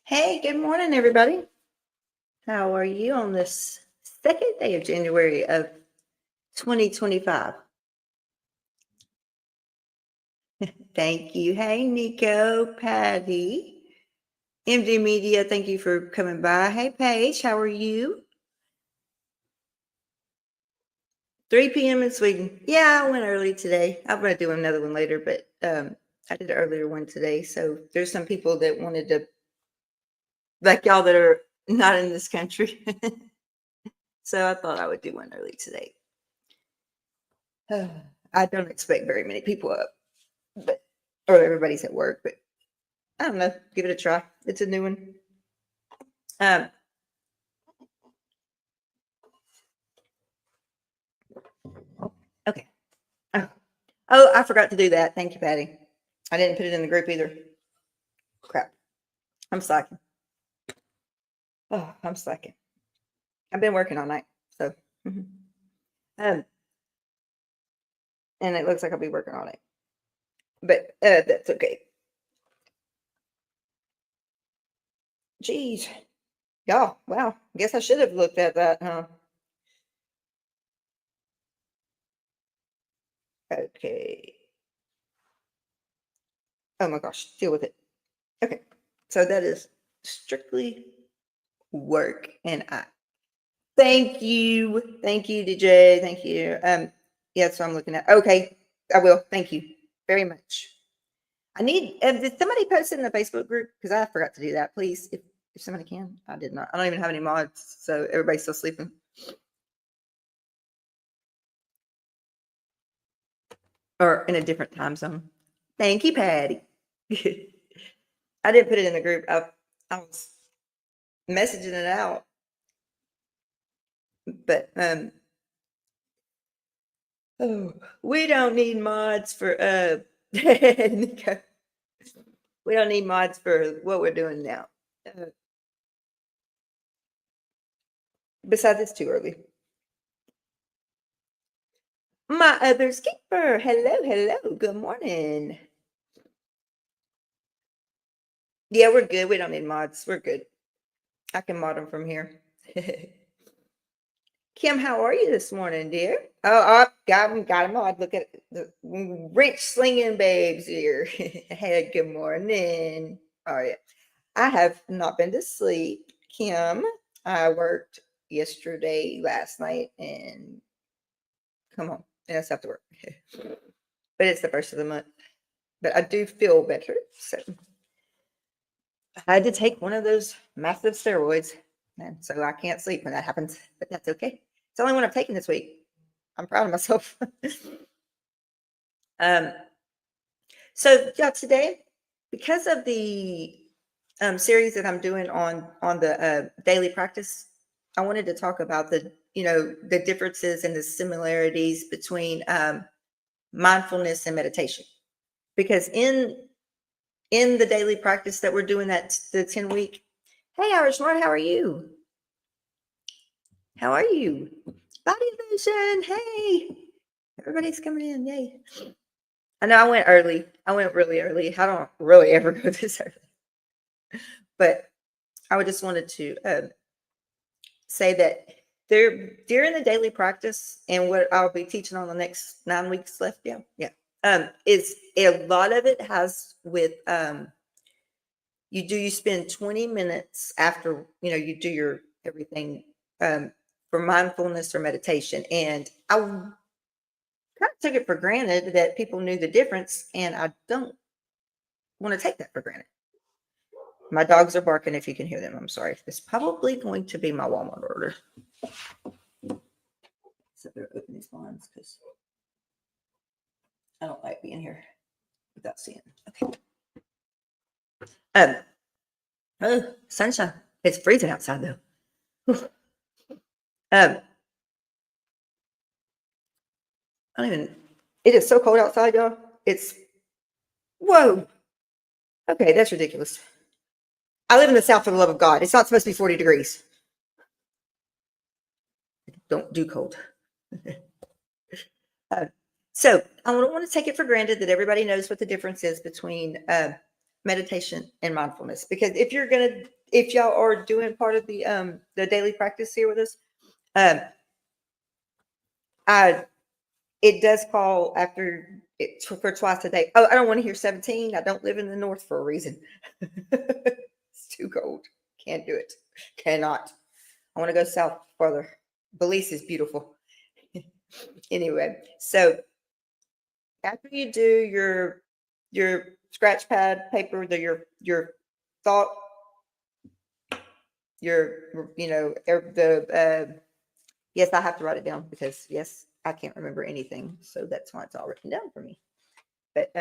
Hey, good morning, everybody. How are you on this second day of January of 2025? Thank you. Hey, Nico, Patty, MD Media, thank you for coming by. Hey, Paige, how are you? 3 p.m. in Sweden. Yeah, I went early today. I'm going to do another one later, but I did an earlier one today. So there's some people that wanted to, like y'all that are not in this country. So I thought I would do one early today. I don't expect very many people up, but or everybody's at work, but I don't know. Give it a try. It's a new one. Um, okay. Oh, I forgot to do that. Thank you, Patty. I didn't put it in the group either. Crap. I'm slacking. Oh, I'm slacking. I've been working all night, so mhm. um, and it looks like I'll be working all night, but that's okay. Jeez, y'all. Wow. Guess I should have looked at that, huh? Okay. Oh my gosh, deal with it. Okay. So that is strictly work and I. Thank you. Thank you, DJ. Thank you. Yeah, so I'm looking at. Okay, I will. Thank you very much. I need. Did somebody post it in the Facebook group? Because I forgot to do that. Please, if somebody can. I did not. I don't even have any mods, so everybody's still sleeping. Or in a different time zone. Thank you, Patty. I didn't put it in the group. I was messaging it out, but oh, we don't need mods for Nico. We don't need mods for what we're doing now. Uh, Besides, it's too early. My other skipper. Hello, hello. Good morning. Yeah, we're good. We don't need mods. We're good. I can mod them from here. Kim, how are you this morning, dear? Oh, got him, got him on. Look at the wrench slinging babes here. Hey, good morning. Oh, yeah. I have not been to sleep, Kim. I worked yesterday, last night, and come on. And I still have to work. But it's the first of the month. But I do feel better. So I had to take one of those massive steroids. And so I can't sleep when that happens. But that's okay. It's the only one I've taken this week. I'm proud of myself. um, so yeah, today, because of the series that I'm doing on the daily practice, I wanted to talk about the differences and the similarities between mindfulness and meditation. Because in the daily practice that we're doing, that the 10-week. Hey, Irishmore, how are you? How are you? Body vision. Hey, everybody's coming in. Yay. I know I went early. I went really early. I don't really ever go this early. But I would just wanted to say that there during the daily practice and what I'll be teaching on the next 9 weeks left. Yeah. Yeah. Is a lot of it has with you spend 20 minutes after you do your everything for mindfulness or meditation. And I kind of took it for granted that people knew the difference, and I don't want to take that for granted. My dogs are barking if you can hear them. I'm sorry. It's probably going to be my Walmart order. So they're open these blinds because I don't like being here without seeing. Okay. Oh, sunshine. It's freezing outside though. um, I don't even. It is so cold outside, y'all. It's whoa. Okay, that's ridiculous. I live in the South for the love of God. It's not supposed to be 40 degrees. Don't do cold. uh, so I don't want to take it for granted that everybody knows what the difference is between meditation and mindfulness. Because if you're going to if y'all are doing part of the daily practice here with us, um, I it does call after it for twice a day. Oh, I don't want to hear 17. I don't live in the north for a reason. It's too cold. Can't do it. Cannot. I want to go south further. Belize is beautiful. Anyway, so after you do your scratch pad paper, your thought, the yes, I have to write it down because yes, I can't remember anything, so that's why it's all written down for me. But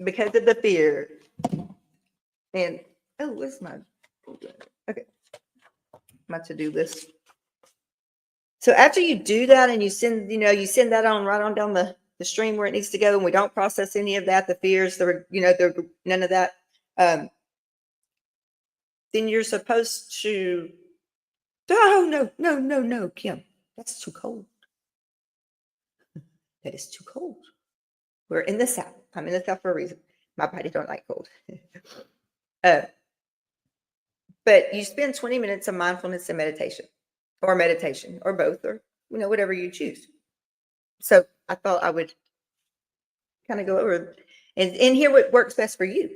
because of the fear, and oh, what's my okay, my to-do list. So after you do that and you send that on right on down the stream where it needs to go, and we don't process any of that, the fears, the none of that, then you're supposed to, oh no, Kim, that's too cold. That is too cold. We're in the South. I'm in the South for a reason. My body don't like cold. But you spend 20 minutes of mindfulness and meditation or both, or whatever you choose. So I thought I would kind of go over and hear what works best for you.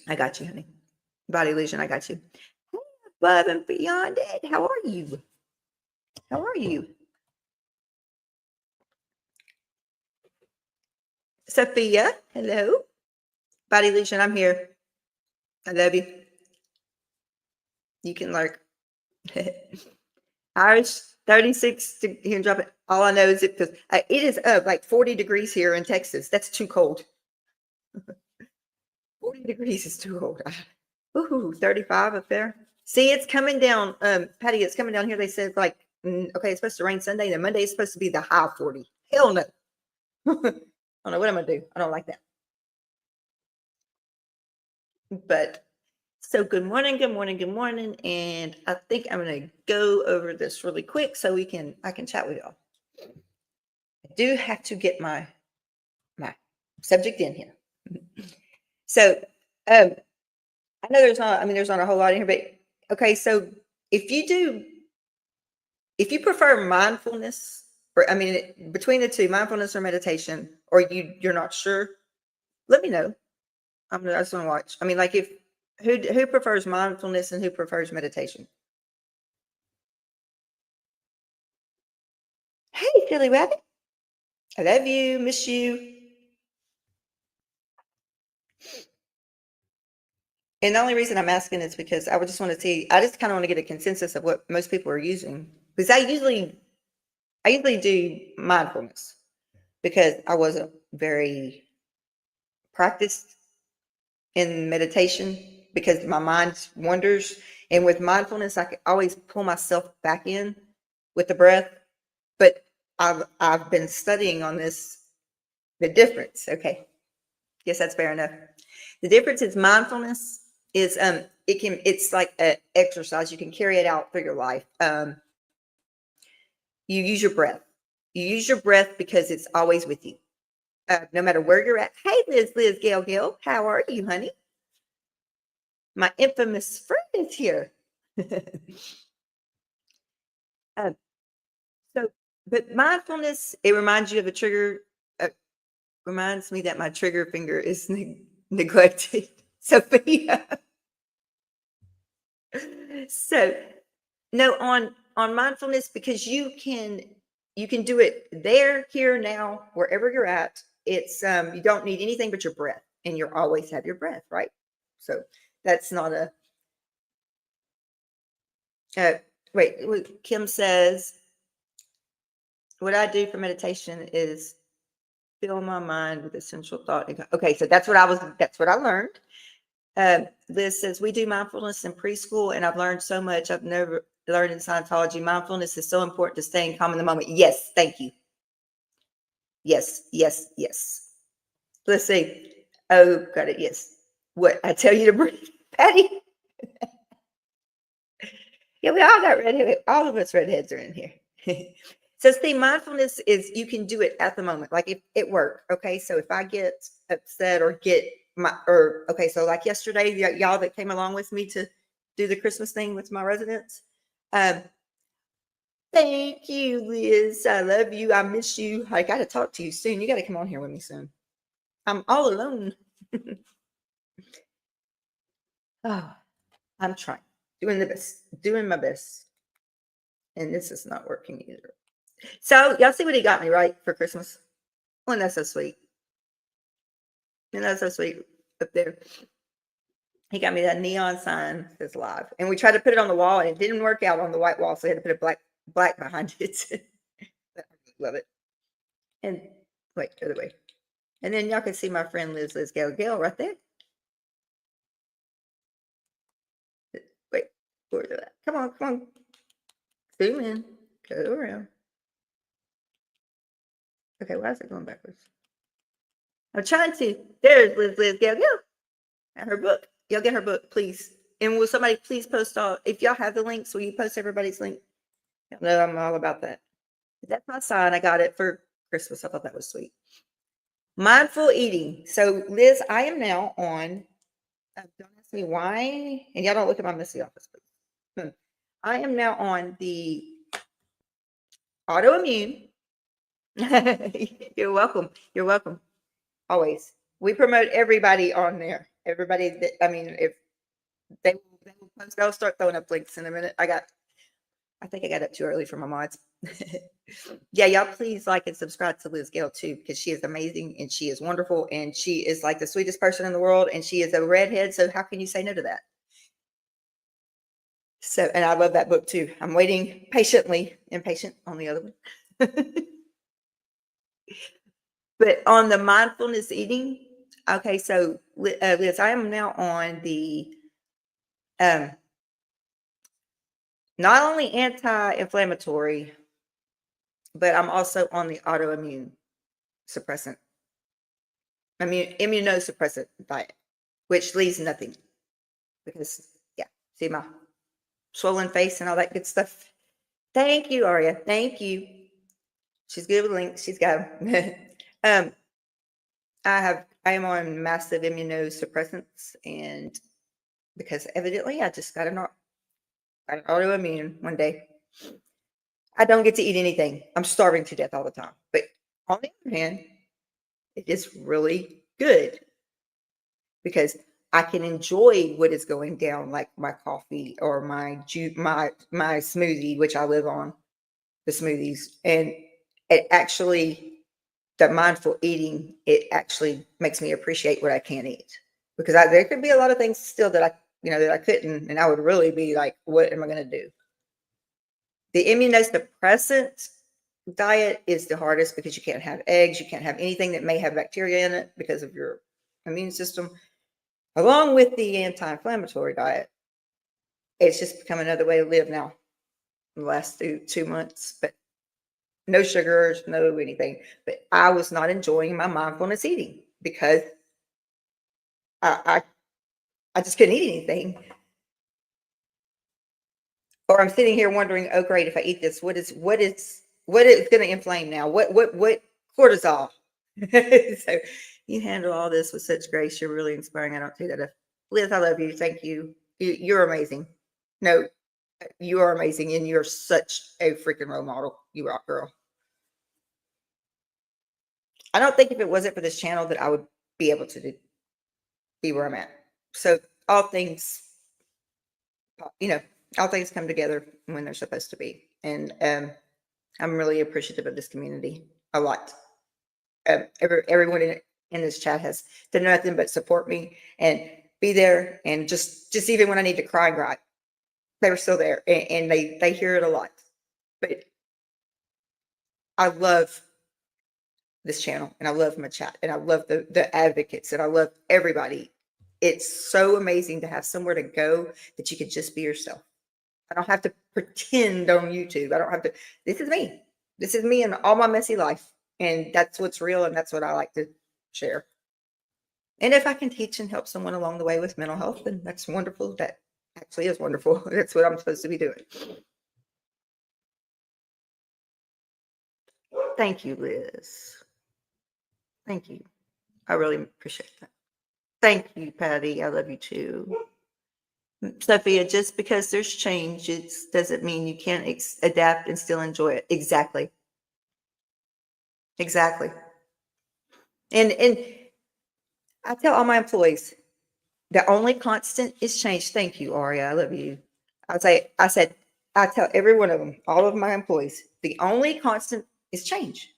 I got you, honey. Body illusion, I got you. Above and beyond it. How are you? How are you? Sophia, hello. Body illusion, I'm here. I love you. You can lurk. Irish 36 here and drop it. All I know is it is like 40 degrees here in Texas. That's too cold. 40 degrees is too cold. Ooh, 35 up there. See, it's coming down. Patty, it's coming down here. They said okay, it's supposed to rain Sunday, and then Monday is supposed to be the high 40. Hell no. I don't know what I'm gonna do. I don't like that. But so good morning, and I think I'm gonna go over this really quick so I can chat with y'all. I do have to get my subject in here. So I know there's not a whole lot in here, but okay, so if you prefer mindfulness, or between the two, mindfulness or meditation, or you're not sure, let me know. I just want to watch. Like if who prefers mindfulness and who prefers meditation? Hey, Silly Rabbit. I love you, miss you. And the only reason I'm asking is because I just want to see, I just kind of want to get a consensus of what most people are using. Because I usually do mindfulness because I wasn't very practiced in meditation because my mind wanders. And with mindfulness, I can always pull myself back in with the breath. But I've been studying on this, the difference. Okay. Yes, that's fair enough. The difference is mindfulness is it's like an exercise. You can carry it out through your life. You use your breath. You use your breath because it's always with you. No matter where you're at. Hey, Liz, Gail, how are you, honey? My infamous friend is here. But mindfulness, it reminds you of a trigger. Reminds me that my trigger finger is neglected. Sophia. So, no, on mindfulness, because you can do it there, here, now, wherever you're at. It's you don't need anything but your breath, and you always have your breath, right? So that's not a wait. Kim says, what I do for meditation is fill my mind with essential thought. Okay, so that's what I learned. Liz says, we do mindfulness in preschool, and I've learned so much I've never learned in Scientology. Mindfulness is so important to staying calm in the moment. Yes, thank you. Yes. Let's see. Oh, got it. Yes. What I tell you to breathe, Patty. Yeah, we all got redhead. All of us redheads are in here. So see, mindfulness is you can do it at the moment, like if at work. Okay, so if I get upset or get my or okay, so like yesterday, y'all that came along with me to do the Christmas thing with my residents. Um, thank you, Liz. I love you. I miss you. I got to talk to you soon. You got to come on here with me soon. I'm all alone. Oh, I'm trying, doing the best, doing my best, and this is not working either. So y'all see what he got me right for Christmas? Oh, that's so sweet. And that's so sweet up there. He got me that neon sign that's live. And we tried to put it on the wall and it didn't work out on the white wall. So I had to put a black behind it. I love it. And wait, the other way. And then y'all can see my friend Liz Gail right there. Wait, where's that? Come on, come on. Zoom in. Go around. Okay, why is it going backwards? I'm trying to. There's Liz Gail. And her book. Y'all get her book, please. And will somebody please post all, if y'all have the links, will you post everybody's link? No, I'm all about that. That's my sign. I got it for Christmas. I thought that was sweet. Mindful eating. So, Liz, I am now on, don't ask me why, and y'all don't look at my messy office, please. I am now on the autoimmune. You're welcome. You're welcome. Always. We promote everybody on there. Everybody that, I mean, if they will post, they'll start throwing up links in a minute. I think I got up too early for my mods. Yeah, y'all please like and subscribe to Liz Gale too, because she is amazing and she is wonderful and she is like the sweetest person in the world and she is a redhead. So how can you say no to that? So, and I love that book too. I'm waiting patiently, impatient on the other one. But on the mindfulness eating, okay, so Liz, I am now on the um, not only anti-inflammatory, but I'm also on the autoimmune suppressant, immunosuppressant diet, which leaves nothing because, yeah, see my swollen face and all that good stuff. Thank you, Aria. Thank you. She's good with links. She's got them. I am on massive immunosuppressants, and because evidently I just got an autoimmune one day. I don't get to eat anything. I'm starving to death all the time. But on the other hand, it is really good because I can enjoy what is going down, like my coffee or my smoothie, which I live on the smoothies, and it actually the mindful eating it actually makes me appreciate what I can eat because there could be a lot of things still that I couldn't, and I would really be like, what am I going to do? The immunosuppressant diet is the hardest because you can't have eggs, you can't have anything that may have bacteria in it because of your immune system. Along with the anti-inflammatory diet, it's just become another way to live now in the last 2 months. But no sugars, no anything. But I was not enjoying my mindfulness eating because I I just couldn't eat anything. Or I'm sitting here wondering, oh great, if I eat this, what is going to inflame now? What cortisol? So you handle all this with such grace. You're really inspiring. I don't say that enough. Liz, I love you. Thank you. You're amazing. No, you are amazing, and you're such a freaking role model. You rock, girl. I don't think if it wasn't for this channel that I would be able to be where I'm at. So all things, you know, all things come together when they're supposed to be, and I'm really appreciative of this community a lot. Everyone in this chat has done nothing but support me and be there, and just even when I need to cry and cry, they were still there, and they hear it a lot. But I love this channel, and I love my chat, and I love the advocates, and I love everybody. It's so amazing to have somewhere to go that you can just be yourself. I don't have to pretend on YouTube. I don't have to. This is me. This is me and all my messy life, and that's what's real, and that's what I like to share. And if I can teach and help someone along the way with mental health, then that's wonderful. That actually is wonderful. That's what I'm supposed to be doing. Thank you, Liz. Thank you. I really appreciate that. Thank you, Patty. I love you too. Sophia, just because there's change, it doesn't mean you can't adapt and still enjoy it. Exactly. Exactly. And I tell all my employees, the only constant is change. Thank you, Aria. I love you. I tell every one of them, all of my employees, the only constant is change.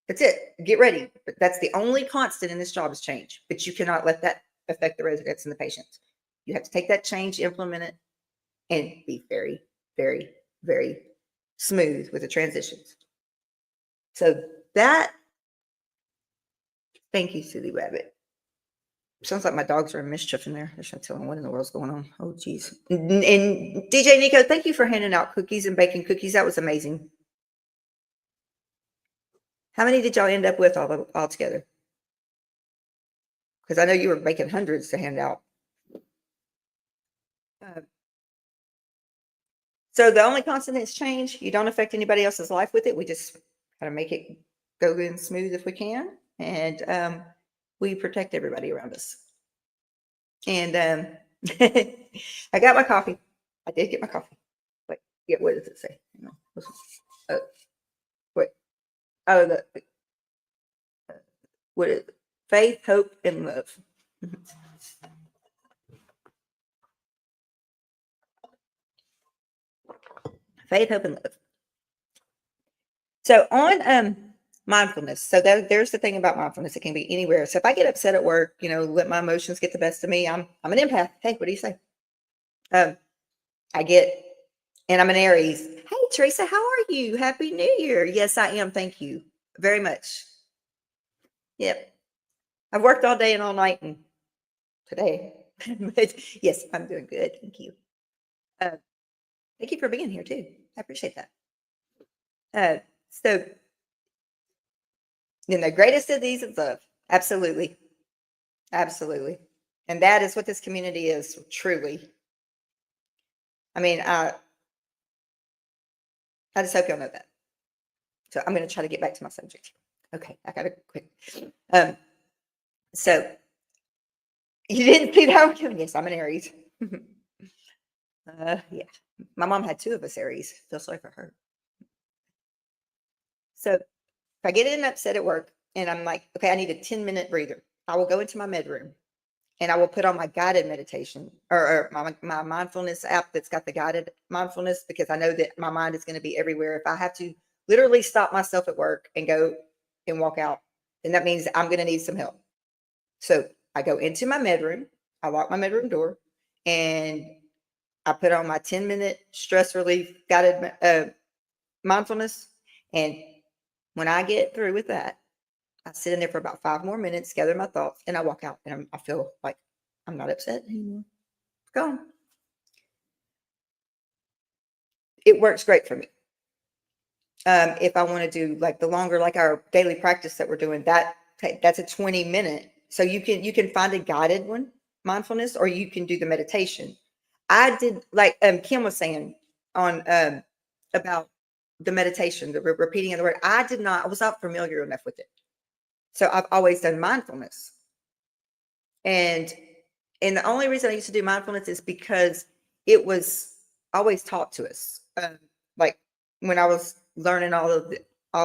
That's it. Get ready. But that's the only constant in this job is change. But you cannot let that affect the residents and the patients. You have to take that change, implement it, and be very, very, very smooth with the transitions. So that, thank you, Silly Rabbit. Sounds like my dogs are in mischief in there. They're trying to tell me what in the world's going on. Oh, geez. And DJ Nico, thank you for handing out cookies and baking cookies. That was amazing. How many did y'all end up with all together? Because I know you were making hundreds to hand out. So the only constant is change. You don't affect anybody else's life with it. We just kind of make it go good and smooth if we can. And we protect everybody around us. And I got my coffee. I did get my coffee. Wait, yeah, what does it say? Wait. Oh, what is it? Faith, hope, and love. Faith, hope, and love. So on mindfulness, so there's the thing about mindfulness. It can be anywhere. So if I get upset at work, let my emotions get the best of me. I'm an empath. Hey, what do you say? I get, and I'm an Aries. Hey, Teresa, how are you? Happy New Year. Yes, I am. Thank you very much. Yep. I've worked all day and all night and today, but yes, I'm doing good. Thank you. Thank you for being here too. I appreciate that. So the greatest of these is love. Absolutely. Absolutely. And that is what this community is, truly. I mean, I just hope y'all know that. So I'm going to try to get back to my subject. Okay, I got to quit. So you didn't see that one? Yes, I'm an Aries. Yeah, my mom had two of us Aries. Feel sorry for her. So if I get in upset at work and I'm like, okay, I need a 10-minute breather, I will go into my bedroom and I will put on my guided meditation or my mindfulness app that's got the guided mindfulness, because I know that my mind is going to be everywhere. If I have to literally stop myself at work and go and walk out, then that means I'm going to need some help. So I go into my bedroom, I lock my bedroom door, and I put on my 10-minute stress relief guided mindfulness. And when I get through with that, I sit in there for about 5 more minutes, gather my thoughts, and I walk out. And I feel like I'm not upset anymore. It's gone. It works great for me. If I want to do like the longer, like our daily practice that we're doing, that's a 20-minute. So you can find a guided one, mindfulness, or you can do the meditation. I did, like Kim was saying on about the meditation, the repeating of the word. I was not familiar enough with it. So I've always done mindfulness. And the only reason I used to do mindfulness is because it was always taught to us. Like when I was learning all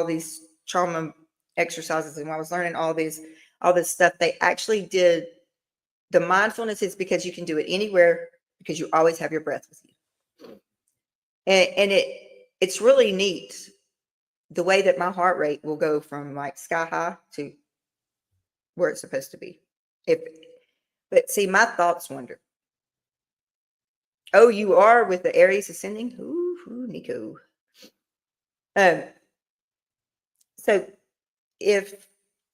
these trauma exercises, and when I was learning all this stuff, they actually did the mindfulness is because you can do it anywhere because you always have your breath with you. And it's really neat the way that my heart rate will go from like sky high to where it's supposed to be. But see, my thoughts wander. Oh, you are with the Aries ascending? Ooh, Nico. So if,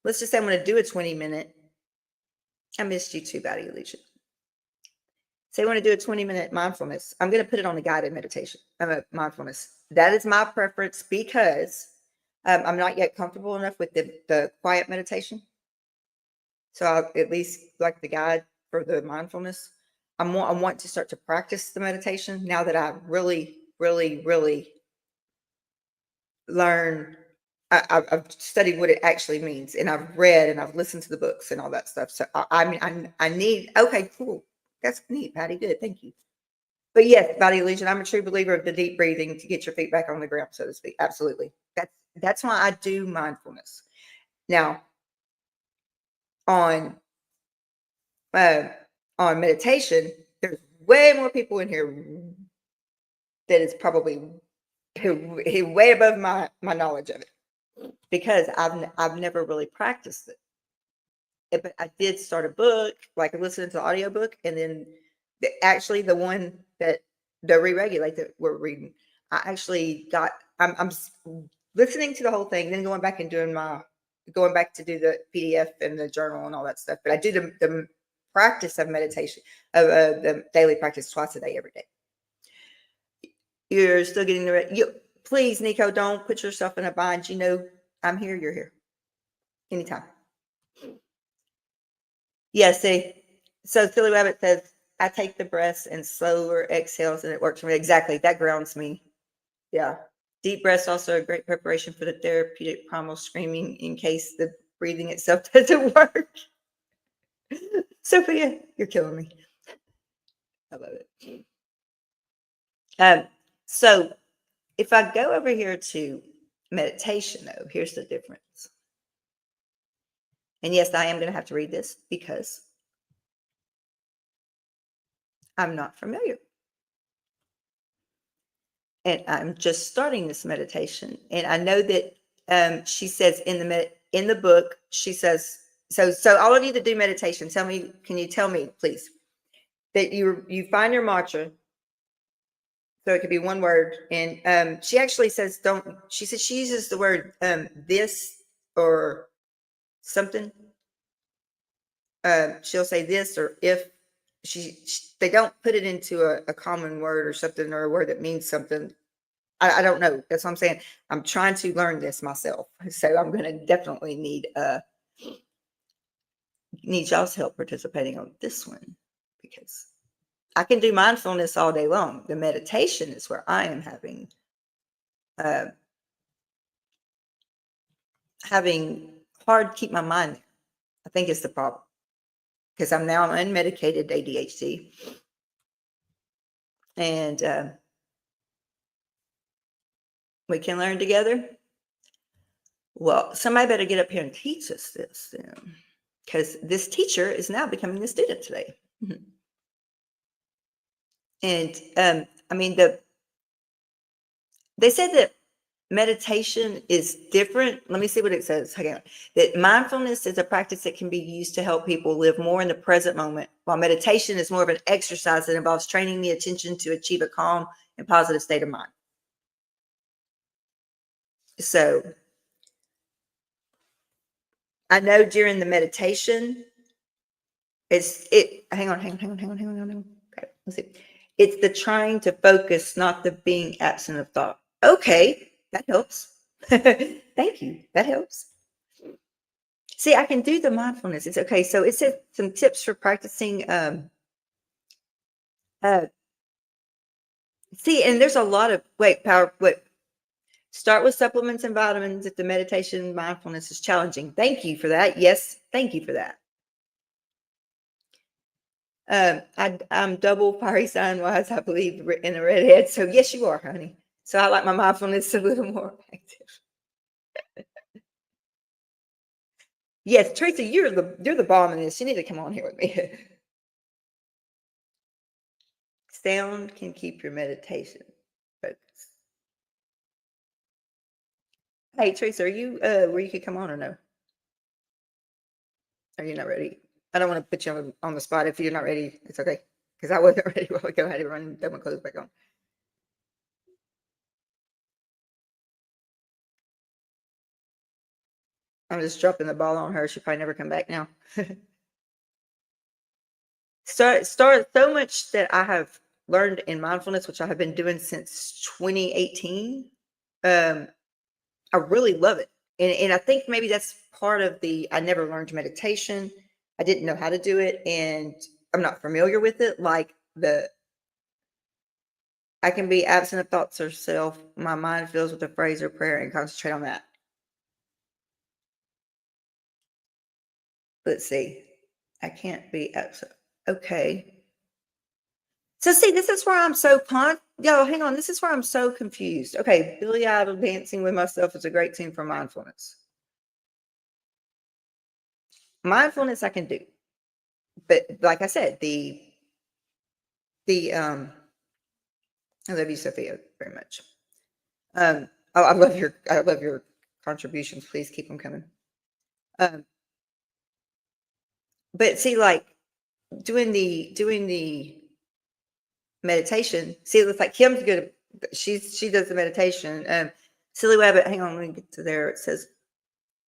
let's just say I'm going to do a 20-minute, I missed you too, Body Alicia. Say I want to do a 20-minute mindfulness. I'm going to put it on a guided meditation. Mindfulness. That is my preference because I'm not yet comfortable enough with the quiet meditation. So I'll at least like the guide for the mindfulness. I want to start to practice the meditation now that I really, really, really learn I've studied what it actually means, and I've read and I've listened to the books and all that stuff. So I mean, I need. Okay, cool. That's neat, Patty. Good, thank you. But yes, body illusion. I'm a true believer of the deep breathing to get your feet back on the ground, so to speak. Absolutely. That's why I do mindfulness. Now, on uh, on meditation, there's way more people in here that is probably way above my knowledge of it because I've never really practiced it. But I did start a book, like I listened to the audiobook, and then actually the one that the re-regulate that we're reading, I actually got listening to the whole thing, then going back to do the PDF and the journal and all that stuff. But I do the practice of meditation of the daily practice twice a day, every day. You're still getting please, Nico, don't put yourself in a bind. You know, I'm here, you're here. Anytime. Yeah, see, so Silly Rabbit says, I take the breaths and slower exhales and it works for me. Exactly. That grounds me. Yeah. Deep breaths also a great preparation for the therapeutic primal screaming in case the breathing itself doesn't work. Sophia, you're killing me. I love it. So if I go over here to meditation, though, here's the difference. And yes, I am going to have to read this because I'm not familiar. And I'm just starting this meditation. And I know that she says in the book, she says, so all of you that do meditation, can you tell me, please, that you find your mantra, so it could be one word, and she actually says she says she uses the word this or something. She'll say this, or if they don't put it into a common word or something, or a word that means something. I don't know. That's what I'm saying. I'm trying to learn this myself. So I'm going to definitely need y'all's help participating on this one because I can do mindfulness all day long. The meditation is where I am uh, having hard to keep my mind there. I think it's the problem because I'm now unmedicated ADHD. And we can learn together. Well, somebody better get up here and teach us this then, because this teacher is now becoming a student today. And I mean, they said that meditation is different. Let me see what it says. Again, that mindfulness is a practice that can be used to help people live more in the present moment, while meditation is more of an exercise that involves training the attention to achieve a calm and positive state of mind. So I know during the meditation, hang on. Okay, let's see. It's the trying to focus, not the being absent of thought. Okay, that helps. Thank you. That helps. See, I can do the mindfulness. It's okay. So it says some tips for practicing. Uh, see, and there's a lot of power. Wait, start with supplements and vitamins if the meditation mindfulness is challenging. Thank you for that. Yes, thank you for that. I'm double fiery sign wise, I believe, in the redhead. So yes, you are, honey. So I like my mindfulness a little more active. Yes, Tracy, you're the bomb in this. You need to come on here with me. Sound can keep your meditation focused. Hey, Tracy, are you where you could come on or no? Are you not ready? I don't want to put you on the spot if you're not ready. It's okay. Because I wasn't ready while ago. I had to run and put my clothes back on. I'm just dropping the ball on her. She'll probably never come back now. Start so much that I have learned in mindfulness, which I have been doing since 2018. I really love it. And I think maybe that's part of I never learned meditation. I didn't know how to do it, and I'm not familiar with it. Like I can be absent of thoughts or self. My mind fills with a phrase or prayer and concentrate on that. let's see. I can't be okay. So see, this is where I'm so yo, hang on. This is where I'm so confused. Okay, Billy Idol Dancing with Myself is a great tune for mindfulness. Mindfulness I can do. But like I said, the I love you, Sophia, very much. Oh, I love your contributions. Please keep them coming. Um, but see, like doing the meditation. See, it looks like Kim's good. She does the meditation. Silly Rabbit. Hang on, let me get to there. It says,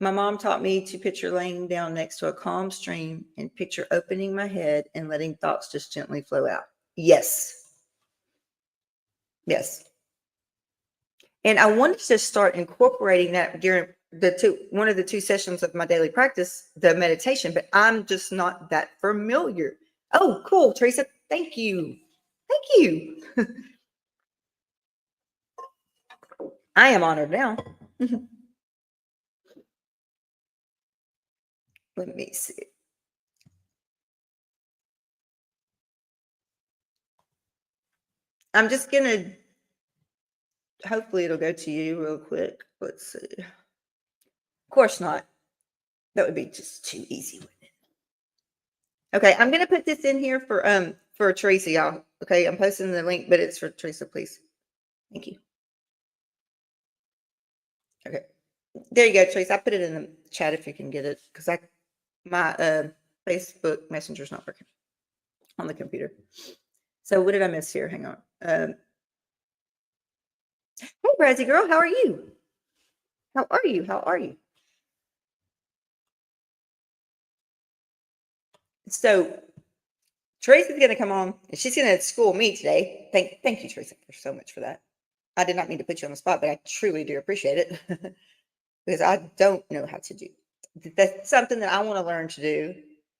my mom taught me to picture laying down next to a calm stream and picture opening my head and letting thoughts just gently flow out. Yes, yes. And I wanted to start incorporating that during one of the two sessions of my daily practice, the meditation, but I'm just not that familiar. Oh, cool, Teresa. Thank you. Thank you. I am honored now. Let me see. I'm just gonna, hopefully it'll go to you real quick. Let's see. Of course not. That would be just too easy, wouldn't it? Okay, I'm gonna put this in here for Teresa, y'all. Okay, I'm posting the link, but it's for Teresa, please. Thank you. Okay. There you go, Teresa. I put it in the chat if you can get it, because my Facebook Messenger's not working on the computer. So what did I miss here? Hang on. Hey, Brazzy girl, how are you? How are you? How are you? So Teresa's going to come on, and she's going to school me today. Thank you, Teresa, for so much for that. I did not mean to put you on the spot, but I truly do appreciate it because I don't know how to do. That's something that I want to learn to do,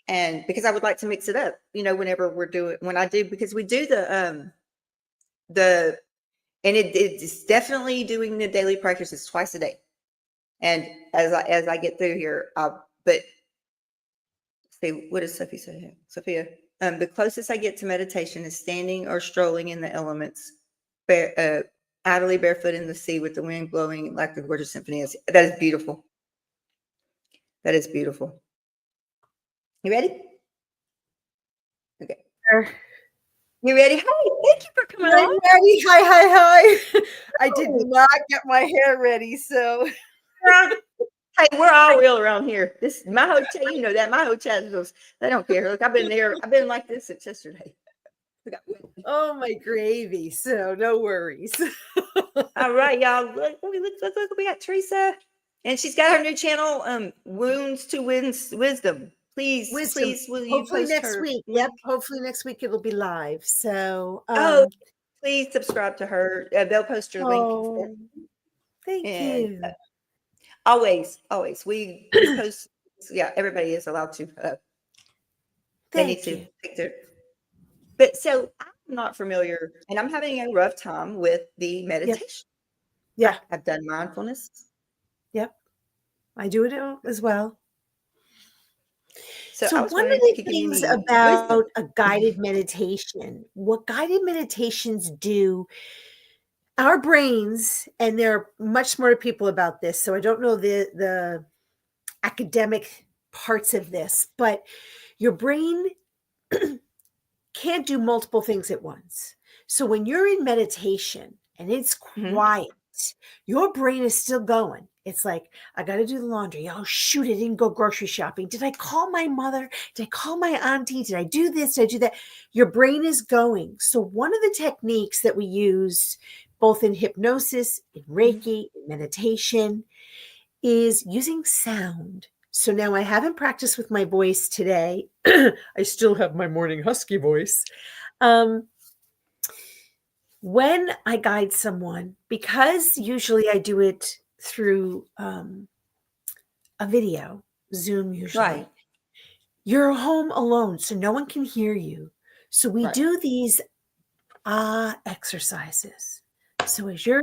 and because I would like to mix it up, whenever when I do, because we do and it's definitely doing the daily practices twice a day. And as I get through here, but see, what does Sophie say here? Sophia, the closest I get to meditation is standing or strolling in the elements, idly barefoot in the sea with the wind blowing like the gorgeous symphony is. That is beautiful. That is beautiful. You ready? Okay. You ready? Hi, thank you for coming I'm on. ready. Hi. I did not get my hair ready, so. Hey, we're all real around here. This my hotel, you know that my hotel, they don't care. Look, I've been there. I've been like this since yesterday. Oh my gravy! So no worries. All right, y'all. Look, we got Teresa, and she's got her new channel, Wounds to Wisdom. Please, will you Hopefully post next her week. link? Yep. Hopefully next week it'll be live. So. Oh, please subscribe to her. They'll post your link. Oh, thank And you. always, we post. Yeah, everybody is allowed to. They need Thank to you. take their. But so I'm not familiar, and I'm having a rough time with the meditation. Yeah. I've done mindfulness. Yep. I do it as well. So I was one of wondering if you the could give things me about wisdom. a guided meditation, what guided meditations do, our brains, and there are much smarter people about this, so I don't know the academic parts of this, but your brain can't do multiple things at once. So when you're in meditation and it's quiet, your brain is still going. It's like, I got to do the laundry. Oh, shoot, I didn't go grocery shopping. Did I call my mother? Did I call my auntie? Did I do this? Did I do that? Your brain is going. So one of the techniques that we use both in hypnosis, in Reiki, in meditation, is using sound. So now I haven't practiced with my voice today. I still have my morning husky voice. When I guide someone, because usually I do it through a video, Zoom usually, Right. You're home alone, so no one can hear you. So we do these exercises. So as you're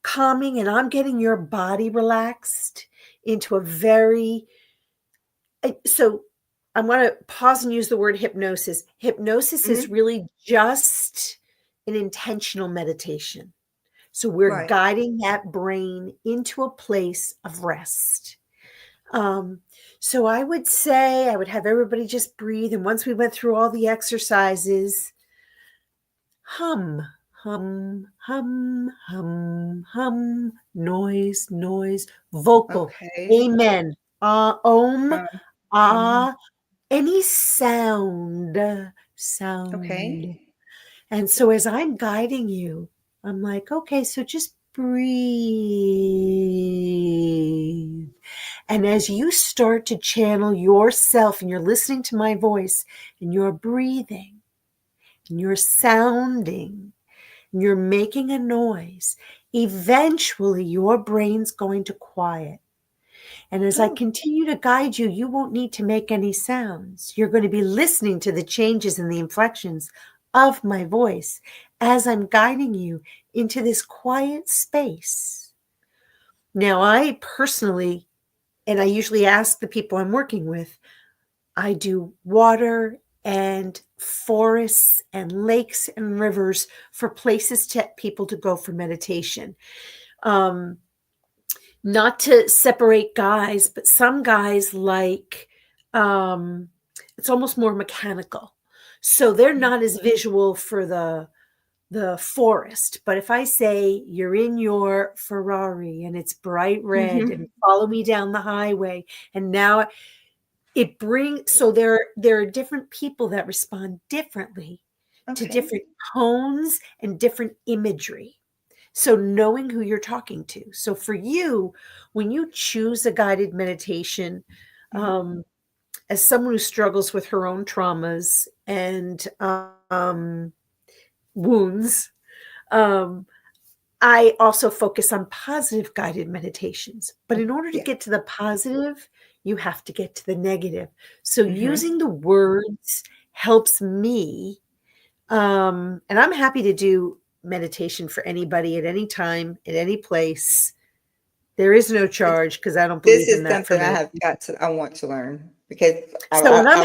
calming and I'm getting your body relaxed into a very, so I want to pause and use the word hypnosis. Hypnosis is Hmm. really just an intentional meditation. So we're Right. guiding that brain into a place of rest. Um, so I would say I would have everybody just breathe. And once we went through all the exercises, hum, hum, noise, noise, vocal, Okay. amen, om, Um, mhm. ah, any sound, sound. Okay. And so as I'm guiding you, I'm like, okay, so just breathe. And as you start to channel yourself and you're listening to my voice and you're breathing and you're sounding and you're making a noise, eventually your brain's going to quiet. And as I Oh. continue to guide you, you won't need to make any sounds. You're going to be listening to the changes and the inflections of my voice as I'm guiding you into this quiet space. Now, I personally, and I usually ask the people I'm working with, I do water and forests and lakes and rivers for places to people to go for meditation. Um, Not to separate guys, but some guys like um it's almost more mechanical. So they're not as visual for the forest. But if I say you're in your Ferrari and it's bright red and Hmm. follow me down the highway, and now it brings, so there are different people that respond differently to Okay. different tones and different imagery. So knowing who you're talking to. So for you, when you choose a guided meditation, Hmm. um, as someone who struggles with her own traumas and wounds, um, I also focus on positive guided meditations. But in order to Yeah. get to the positive, you have to get to the negative. So Hmm. using the words helps me. And I'm happy to do meditation for anybody at any time, at any place. There is no charge because I don't This believe in is that for something meditation. I want to learn because So, and I've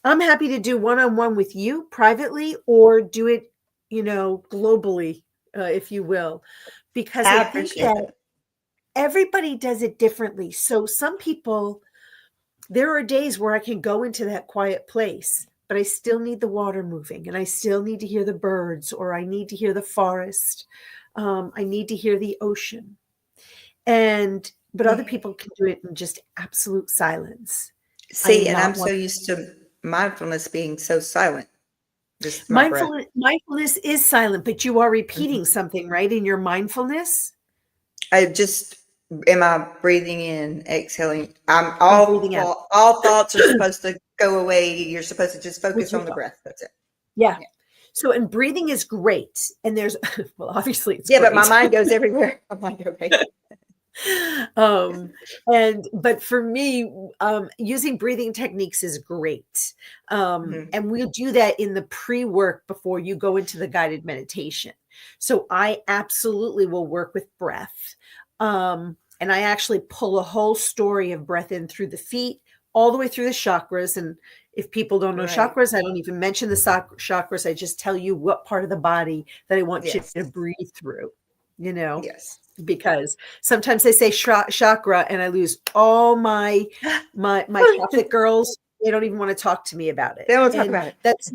I'm happy to do one-on-one with you privately or do it, globally, if you will, because I I think appreciate that that. everybody does it differently. So some people, there are days where I can go into that quiet place, but I still need the water moving and I still need to hear the birds or I need to hear the forest. I need to hear the ocean. But other Yeah. people can do it in just absolute silence. I See, am and I'm not so one. used to mindfulness being so silent, just my breath. Mindfulness is silent, but you are repeating Mhm. something, right? In your mindfulness I just am I breathing in, exhaling. I'm and breathing out all thoughts are supposed to go away. You're supposed to just with focus your on the thought. breath. That's it. Yeah. Yeah. So, and breathing is great. And there's, well, obviously it's Yeah, but my great. mind goes everywhere. I'm like, okay. um but for me, using breathing techniques is great, Mhm. and we'll do that in the pre-work before you go into the guided meditation. So I absolutely will work with breath, and I actually pull a whole story of breath in through the feet all the way through the chakras. And if people don't know Right. chakras, I don't even mention the chakras. I just tell you what part of the body that I want you Yes. to breathe through, you know Yes. because sometimes they say chakra and I lose all my Catholic girls. They don't even want to talk to me about it. Then we'll talk And about it. that's,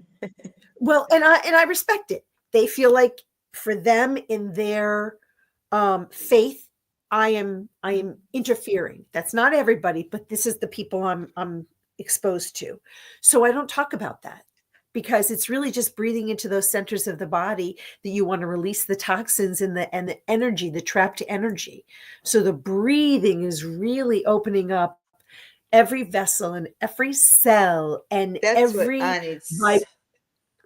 well, and I respect it. They feel like for them in their faith, I am interfering. That's not everybody, but this is the people I'm exposed to. So I don't talk about that because it's really just breathing into those centers of the body that you want to release the toxins and the energy, the trapped energy. So the breathing is really opening up every vessel and every cell and That's what every I need.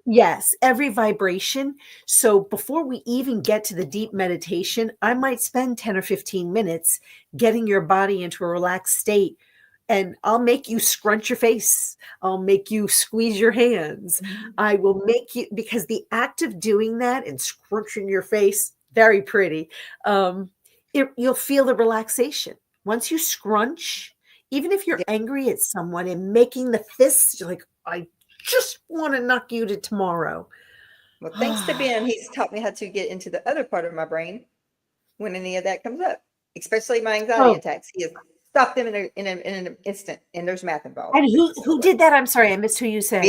yes, every vibration. So before we even get to the deep meditation, I might spend 10 or 15 minutes getting your body into a relaxed state. And I'll make you scrunch your face. I'll make you squeeze your hands. Mhm. I will make you, because the act of doing that and scrunching your face, very pretty, you'll feel the relaxation. Once you scrunch, even if you're Yeah. angry at someone and making the fists, you're like, I just want to knock you to tomorrow. Well, thanks to Ben, he's taught me how to get into the other part of my brain when any of that comes up, especially my anxiety Oh, attacks. He has stopped them in an instant, and there's math involved. and who So did that? I'm sorry, I missed who you said.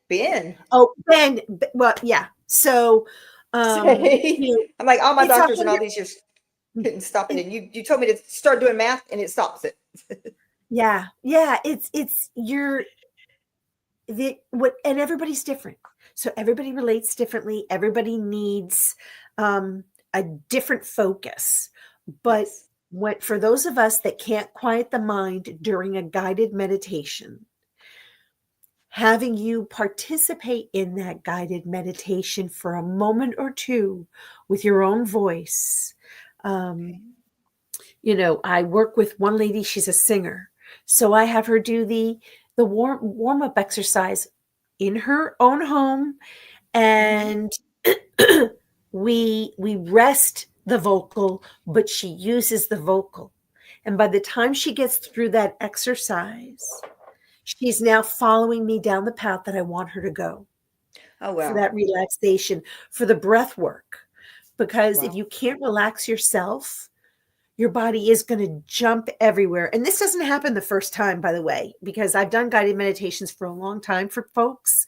Ben. Oh, Ben. Well, yeah. So, Say, you know, I'm like all my it's a doctors in all hundred. these years couldn't stop it, and you told me to start doing math, and it stops it. Yeah, yeah. It's you're the what, and everybody's different. So everybody relates differently. Everybody needs a different focus. But Yes. what for those of us that can't quiet the mind during a guided meditation, having you participate in that guided meditation for a moment or two with your own voice. Okay. Um, I work with one lady, she's a singer. So I have her do the warm up exercise in her own home, Mm-hmm. and we rest the vocal, but she uses the vocal. And by the time she gets through that exercise, she's now following me down the path that I want her to go Oh for wow, that relaxation, for the breath work. Because if wow. you can't relax yourself, your body is going to jump everywhere. And this doesn't happen the first time, by the way, because I've done guided meditations for a long time for folks.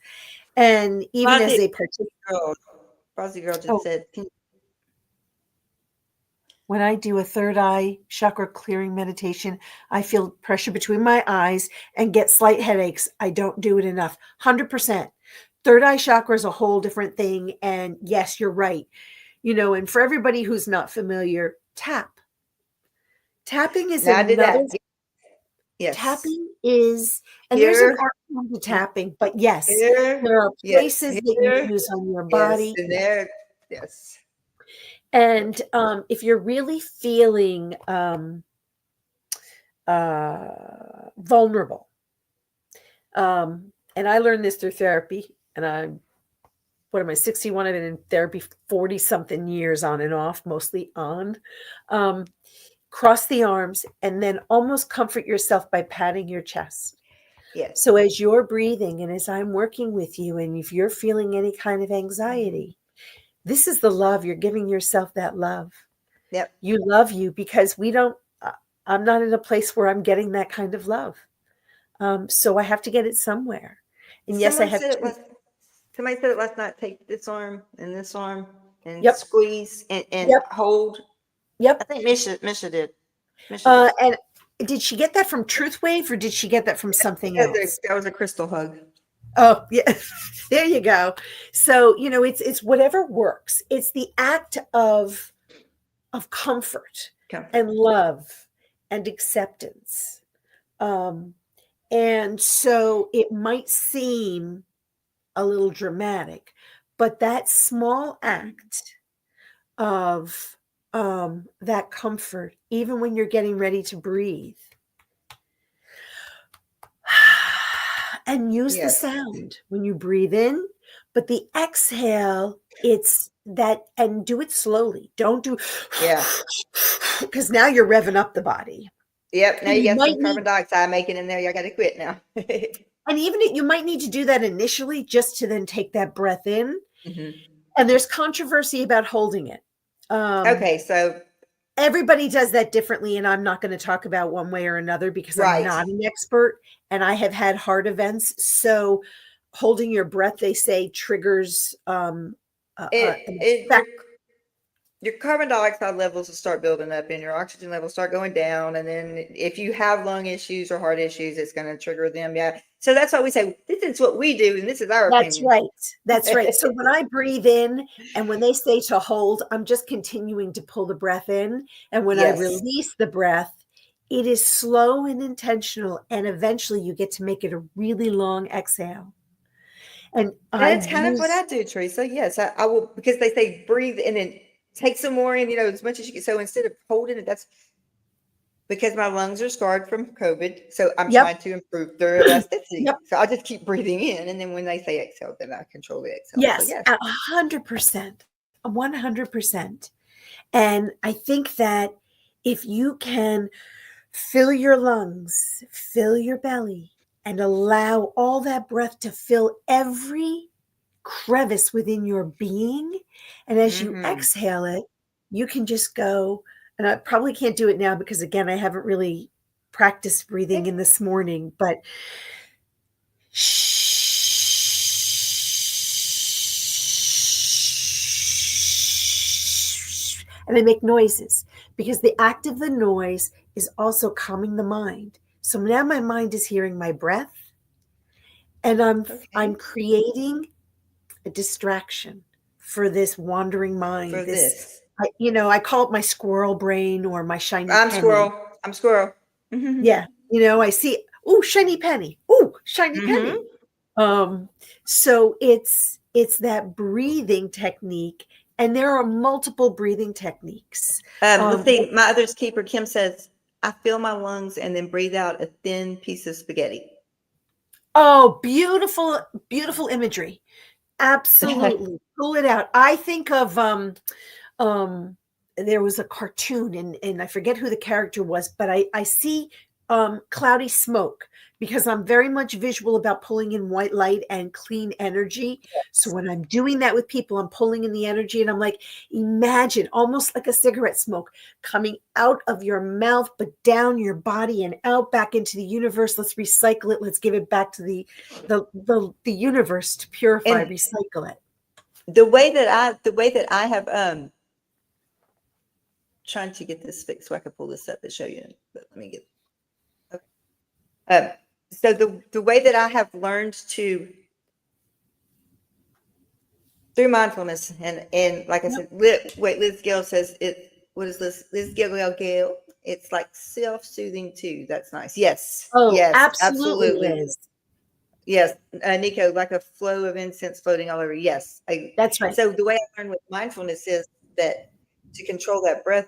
And even as Fuzzy a participant, girl, Fuzzy girl just oh, said, when I do a third eye chakra clearing meditation, I feel pressure between my eyes and get slight headaches. I don't do it enough. 100%. Third eye chakra is a whole different thing. And yes, you're right. And for everybody who's not familiar, tapping is "Now I did another. that." Yes, Tapping is, and there's an here, art form to tapping, but yes, here, there are yes, places that you here, use on your yes, body. and there, yes. And if you're really feeling vulnerable, and I learned this through therapy, and what am I, 61? I've been in therapy 40 something years on and off, mostly on. Um, Cross the arms and then almost comfort yourself by patting your chest. Yes. So as you're breathing and as I'm working with you, and if you're feeling any kind of anxiety, this is the love. You're giving yourself that love. Yep. You love you because I'm not in a place where I'm getting that kind of love. So I have to get it somewhere. And yes, I Someone have said it to. last Somebody said it last night, take this arm and Yep. squeeze and Yep. hold. I Yep. think Misha did. Misha did. And did she get that from Truth Wave or did she get that from something else? That was a crystal hug. Oh, yeah. There you go. So, it's whatever works. It's the act of comfort Comfort. and love and acceptance. Um, and so it might seem a little dramatic, but that small act of that comfort, even when you're getting ready to breathe, and use the Yes. sound when you breathe in, but the exhale, it's that, and do it slowly. Don't do, Yeah. because now you're revving up the body. Yep. Now And you you got might some need, carbon dioxide making in there. Y'all got to quit now. and even you might need to do that initially just to then take that breath in. Hmm. And there's controversy about holding it. Okay. So, Everybody does that differently, and I'm not going to talk about one way or another because I'm right. not an expert and I have had heart events. So holding your breath, they say, triggers an It effect. your carbon dioxide levels will start building up and your oxygen levels start going down. And then if you have lung issues or heart issues, it's going to trigger them. Yeah. So that's why we say, this is what we do. And this is our That's opinion. right. That's right. So when I breathe in and when they say to hold, I'm just continuing to pull the breath in. And when I Yes. release the breath, it is slow and intentional. And eventually you get to make it a really long exhale. And And I that's kind of what use, I do, Teresa. Yes, I will, because they say breathe and then take some more in, as much as you can. So instead of holding it, that's because my lungs are scarred from COVID. So I'm yep, trying to improve their elasticity. yep. So I just keep breathing in. And then when they say exhale, then I control the exhale. So Yes, yes. 100%, 100%. And I think that if you can Fill your lungs, fill your belly, and allow all that breath to fill every crevice within your being. And as you Mm-hmm. exhale it, you can just go, and I probably can't do it now because, again, I haven't really practiced breathing in this morning, but and I make noises because the act of the noise is also calming the mind. So now my mind is hearing my breath, and I'm Okay. creating a distraction for this wandering mind. For This, this. I call it my squirrel brain or my shiny I'm penny. squirrel. I'm squirrel. Mm-hmm. Yeah, I see, oh, shiny penny. Oh, shiny penny. Um, so it's that breathing technique, and there are multiple breathing techniques. Let's see. My other's keeper, Kim, says, I fill my lungs and then breathe out a thin piece of spaghetti. Oh, beautiful, beautiful imagery. Absolutely. Pull it out. I think of um there was a cartoon, and I forget who the character was, but I see cloudy smoke because I'm very much visual about pulling in white light and clean energy. So when I'm doing that with people, I'm pulling in the energy, and I'm like, imagine almost like a cigarette smoke coming out of your mouth, but down your body and out back into the universe. Let's recycle it. Let's give it back to the universe to purify, And recycle it. the way that I have trying to get this fixed so I can pull this up to show you. But let me get okay. So the way that I have learned to through mindfulness and like I Yep. said, wait, Liz Gill says it. What is this? Liz Gill. It's like self-soothing too. That's nice. Yes, Oh, yes, absolutely, absolutely. Liz. Yes, Nico, like a flow of incense floating all over. Yes. That's right. So the way I learn with mindfulness is that to control that breath,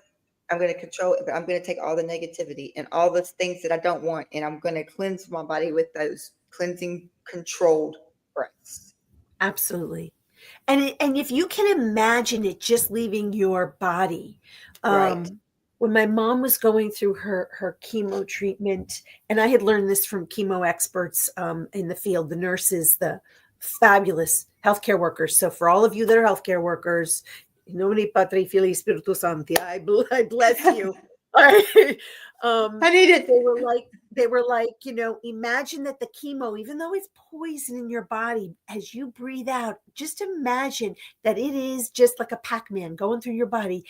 I'm going to control it, but I'm going to take all the negativity and all the things that I don't want, and I'm going to cleanse my body with those cleansing, controlled breaths. Absolutely. And if you can imagine it just leaving your body, Right. when my mom was going through her chemo treatment, and I had learned this from chemo experts in the field, the nurses, the fabulous healthcare workers. So for all of you that are healthcare workers, in nomine Patri Filii Spiritus Sancti, I bless you. I, um, I need it. they were like, imagine that the chemo, even though it's poison in your body, as you breathe out, just imagine that it is just like a Pac-Man going through your body,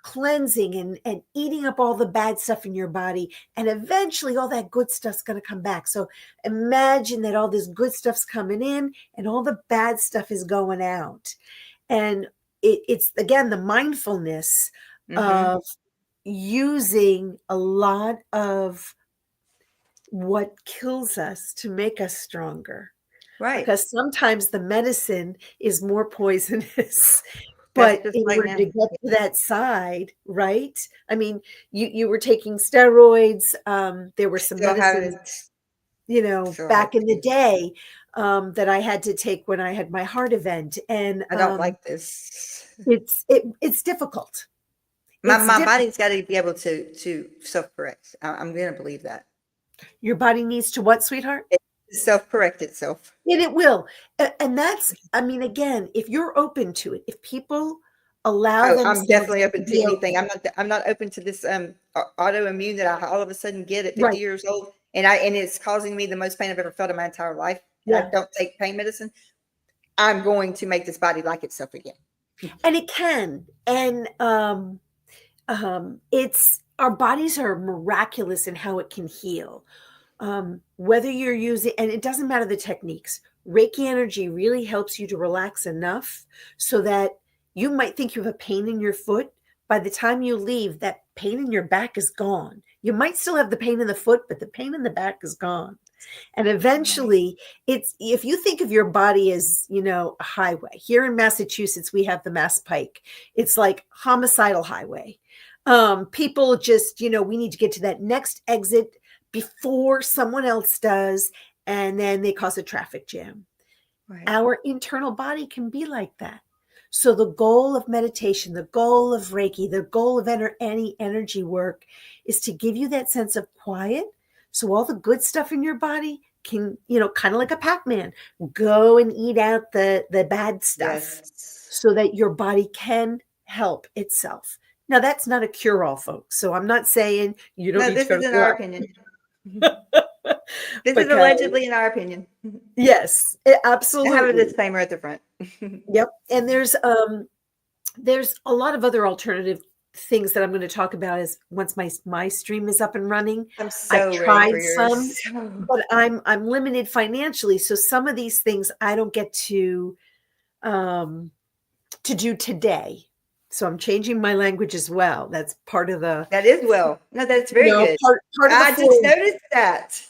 cleansing and eating up all the bad stuff in your body. And eventually all that good stuff's going to come back. So imagine that all this good stuff's coming in and all the bad stuff is going out. And it's, again, the mindfulness Mm-hmm. of using a lot of what kills us to make us stronger, Right. because sometimes the medicine is more poisonous. That's But just in like order to now. get to that side, right? I mean, you were taking steroids. There were some Still have medicines, it. Still have back in the it. day, that I had to take when I had my heart event, and I don't like this. it's difficult. My It's my difficult. body's got to be able to self correct. I'm going to believe that Your body needs to what, sweetheart? it self correct itself. And it will. And that's, I mean, again, if you're open to it, if people allow Oh, I'm themselves definitely to open to be anything. I'm not open to this autoimmune that I all of a sudden get at 50 right. years old, and it's causing me the most pain I've ever felt in my entire life. I Yeah. don't take pain medicine. I'm going to make this body like itself again. And it can. And it's, our bodies are miraculous in how it can heal. Whether you're using, and it doesn't matter the techniques, Reiki energy really helps you to relax enough so that you might think you have a pain in your foot. By the time you leave, that pain in your back is gone. You might still have the pain in the foot, but the pain in the back is gone. And Right. eventually, it's, if you think of your body as, a highway. Here in Massachusetts, we have the Mass Pike. It's like homicidal highway. People just, we need to get to that next exit before someone else does, and then they cause a traffic jam. Right. Our internal body can be like that. So the goal of meditation, the goal of Reiki, the goal of any energy work is to give you that sense of quiet. So all the good stuff in your body can, kind of like a Pac-Man, go and eat out the bad stuff Yes. so that your body can help itself. Now, that's not a cure-all, folks. So I'm not saying you don't No, need to this go is to in our opinion. therapy. This is Because allegedly in our opinion. yes, I have a absolutely. disclaimer at the front. Yep. And there's a lot of other alternative things that I'm going to talk about as once my stream is up and running. I'm I've so ready for tried some, yours. but I'm limited financially, so some of these things I don't get um to do today. So I'm changing my language as well. That's part of the That is well. No, that's very good. part of the I just noticed that.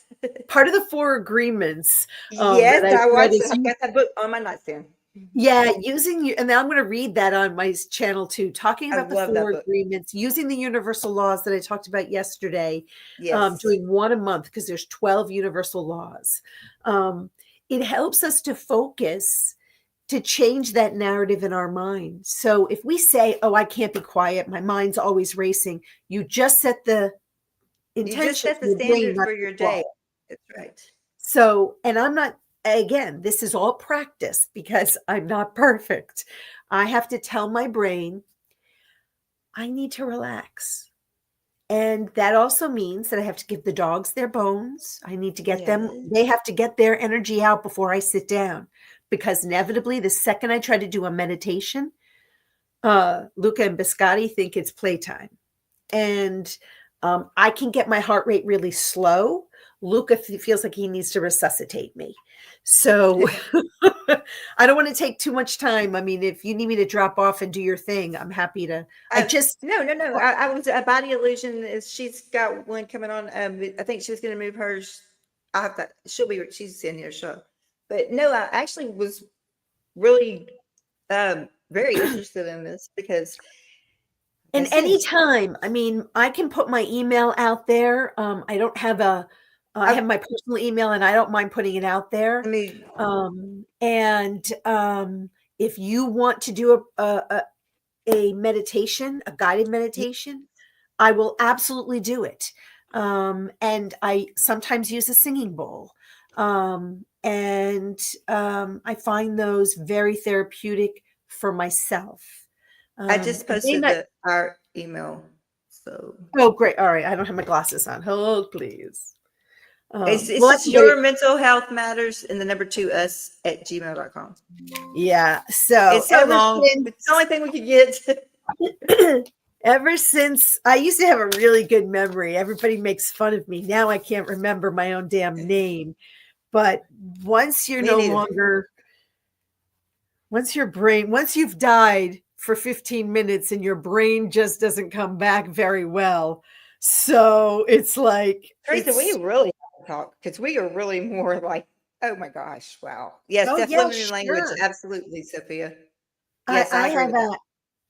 four agreements that Yes, I've I read watched is it. I've got that book on my nightstand. yeah, using you, and now I'm going to read that on my channel too, talking I about the love that four book. agreements, using the universal laws that I talked about yesterday, Yes. doing one a month because there's 12 universal laws. Um, it helps us to focus, to change that narrative in our mind. So if we say, oh, I can't be quiet, my mind's always racing, you just set the You just intention set for the your brain standard not for to be your day. quiet. That's right. So, and I'm not, again, this is all practice because I'm not perfect. I have to tell my brain, I need to relax. And that also means that I have to give the dogs their bones. I need to get them, Yes. they have to get their energy out before I sit down. Because inevitably, the second I try to do a meditation, Luca and Biscotti think it's playtime. And I can get my heart rate really slow. Luca feels like he needs to resuscitate me. So I don't want to take too much time. I mean, if you need me to drop off and do your thing, I'm happy to. I just, No, no, no. I was a body illusion. Is she's got one coming on. I think she was going to move hers. I have to. She'll be. She's in here, show. But no, I actually was really very interested in this because, like I and said, anytime, I mean, I can put my email out there. I don't have I I, have my personal email and I don't mind putting it out I there. mean, And if you want to do a meditation, a guided meditation, I will absolutely do it. And I sometimes use a singing bowl. I find those very therapeutic for myself. I just It may posted not, our email, so oh, great. All right. I don't have my glasses on. Hold, please. it's Well, I just can get it. your mental health matters and the number two us at gmail.com. Yeah. So It's so long. It's the only thing we could get. ever since I used to have a really good memory, everybody makes fun of me. Now I can't remember my own damn name. But once you're Me no neither. longer, once you've died for 15 minutes and your brain just doesn't come back very well. So it's like, Teresa, we really have to talk because we are really more like, oh my gosh, wow. Yes, oh, yeah, self-limiting language. sure. Absolutely, Sophia. I, Yes, I I agree have with that.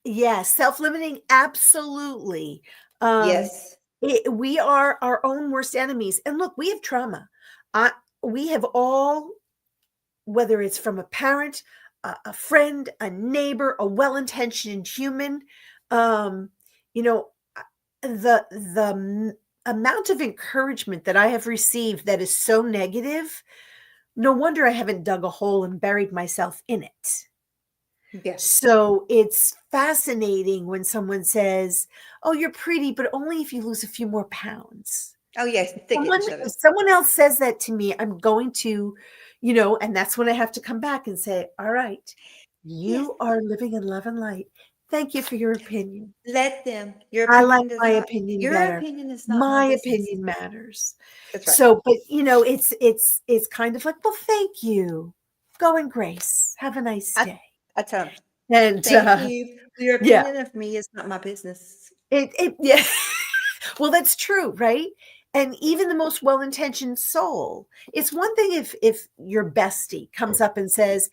a, yeah, self-limiting. Absolutely. Um, Yes. we are our own worst enemies. And look, we have trauma. I, we have all, whether it's from a parent, a friend, a neighbor, a well-intentioned human, um, you know, the amount of encouragement that I have received that is so negative, no wonder I haven't dug a hole and buried myself in it. Yeah. So it's fascinating when someone says, "Oh, you're pretty, but only if you lose a few more pounds." Oh, yes. Thick it Someone and shove if it. someone else says that to me, I'm going to, and that's when I have to come back and say, "All right, Yes. you are living in love and light. Thank you for your opinion. Let them. Your I like opinion does my not, opinion your better. opinion is not my My business. opinion matters." That's right. So, but it's kind of like, "Well, thank you. Go in grace. Have a nice I, day." I tell them, And thank you. Your yeah, opinion of me is not my business. yeah. Well, that's true, right? And even the most well-intentioned soul. It's one thing if your bestie comes up and says,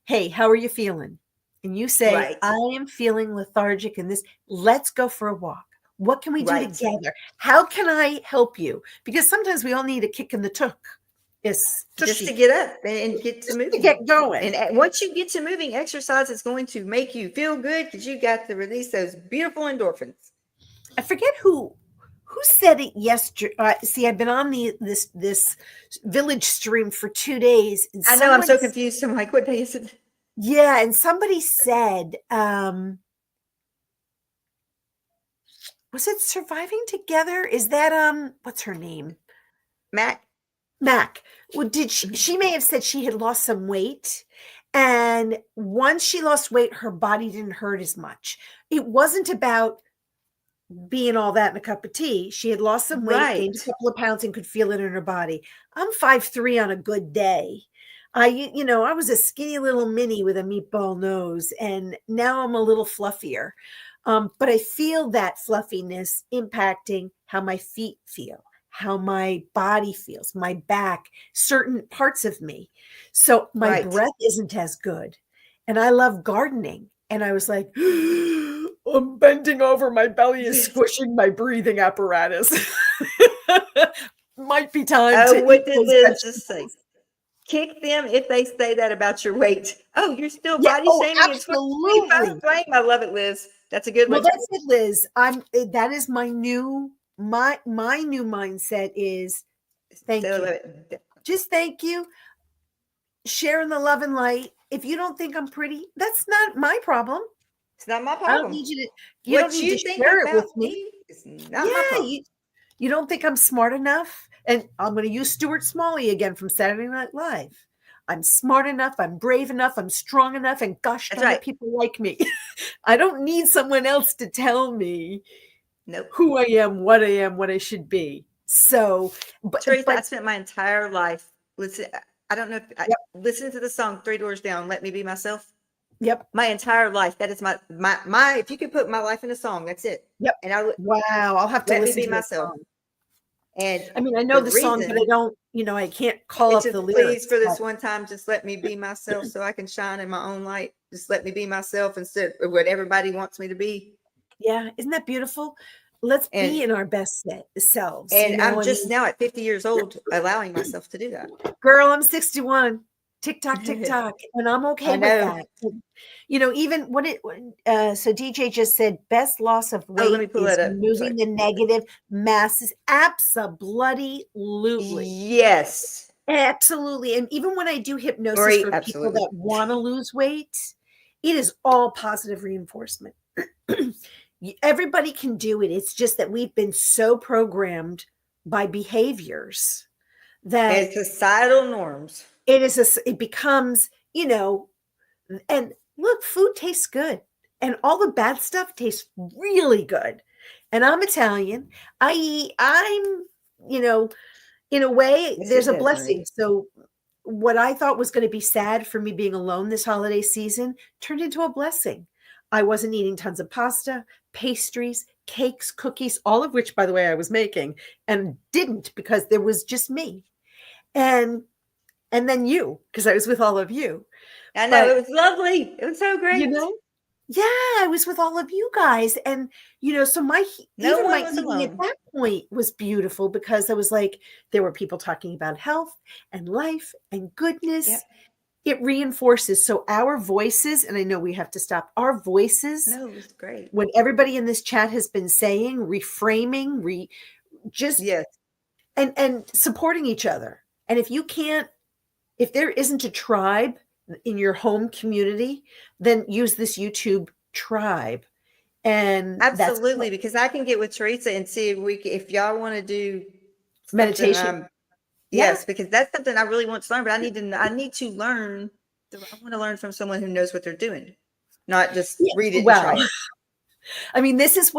"Hey, how are you feeling?" And you say, Right. "I am feeling lethargic in this. Let's go for a walk. What can we do Right. together? How can I help you?" Because sometimes we all need a kick in the tuck Yes, just to tushy. get up and get to Just to moving. get going. And once you get to moving, exercise is going to make you feel good because you got to release those beautiful endorphins. I forget who said it yesterday. See, I've been on this village stream for 2 days, and I know I'm someone, so confused. I'm like, what day is it? yeah, and somebody said, was it Surviving Together? Is that what's her name? Mac? Mac. Well, did she may have said she had lost some weight, and once she lost weight, her body didn't hurt as much. It wasn't about being all that in a cup of tea. She had lost some weight, gained a Right. couple of pounds, and could feel it in her body. I'm 5'3" on a good day. I was a skinny little mini with a meatball nose, and now I'm a little fluffier. But I feel that fluffiness impacting how my feet feel, how my body feels, my back, certain parts of me. So my Right. breath isn't as good. And I love gardening. And I was like, I'm bending over. My belly is Yes. squishing my breathing apparatus. Might be time Oh, to eat what did those Liz just say? vegetables. Kick them if they say that about your weight. Oh, you're still Yeah. body Oh, shaming in absolutely. 2025 flame. I love it, Liz. That's a good Well, one. that's it, Liz. That is my new mindset is thank you. So, Just thank you. Sharing the love and light. If you don't think I'm pretty, that's not my problem. it's not my I don't problem. need you don't What need to you think share it with about me. me is not my Yeah, problem. you don't think I'm smart enough? And I'm going to use Stuart Smalley again from Saturday Night Live. I'm smart enough, I'm brave enough, I'm strong enough, and gosh That's darn it, right. people like me. I don't need someone else to tell me Nope. who I am, what I should be. So, Teresa, I but spent my entire life listen. I don't know if I yep, listen to the song Three Doors Down, Let Me Be Myself. yep, My entire life. That is my if you could put my life in a song, that's it. yep. And I would Wow, I'll have to let me listen be to this myself. song. And I mean, I know the the song, but I reason don't, I can't call it's up the just please lyrics. for But this one time, just let me be myself so I can shine in my own light. Just let me be myself instead of what everybody wants me to be. yeah, isn't that beautiful? Let's And be in our best selves, and I'm I just mean, now at 50 years old allowing myself to do that. girl, I'm 61. Tick tock, tick tock, and I'm I okay with know. that. Even so DJ just said best loss of Oh, let weight me pull is that up. removing Sorry. the negative masses. Absolutely. Yes. Absolutely. And even when I do hypnosis Marie, for people absolutely. that want to lose weight, it is all positive reinforcement. Everybody can do it. It's just that we've been so programmed by behaviors that And societal norms. it becomes, and look, food tastes good and all the bad stuff tastes really good. And I'm Italian. I'm, you know, in a way, Yes, there's it a does, blessing. Marie. So what I thought was going to be sad for me being alone this holiday season turned into a blessing. I wasn't eating tons of pasta, pastries, cakes, cookies, all of which, by the way, I was making and didn't because there was just me. And then you, because I was with all of you. I know But, it was lovely. It was so you great. know, yeah, I was with all of you guys. And, so No even one my was eating at alone. that point was beautiful because I was like, there were people talking about health and life and goodness. Yep. It reinforces. So our voices, and I know we have to stop, our voices, No, it was great. what everybody in this chat has been saying, reframing, just Yes, and supporting each other. And if there isn't a tribe in your home community, then use this YouTube tribe. And that's absolutely. Because I can get with Teresa and see if if y'all want to do something. meditation. Yeah. Yes, because that's something I really want to learn. But I need to learn. I want to learn from someone who knows what they're doing, not just Yeah. read it and try Well, it. I mean, this is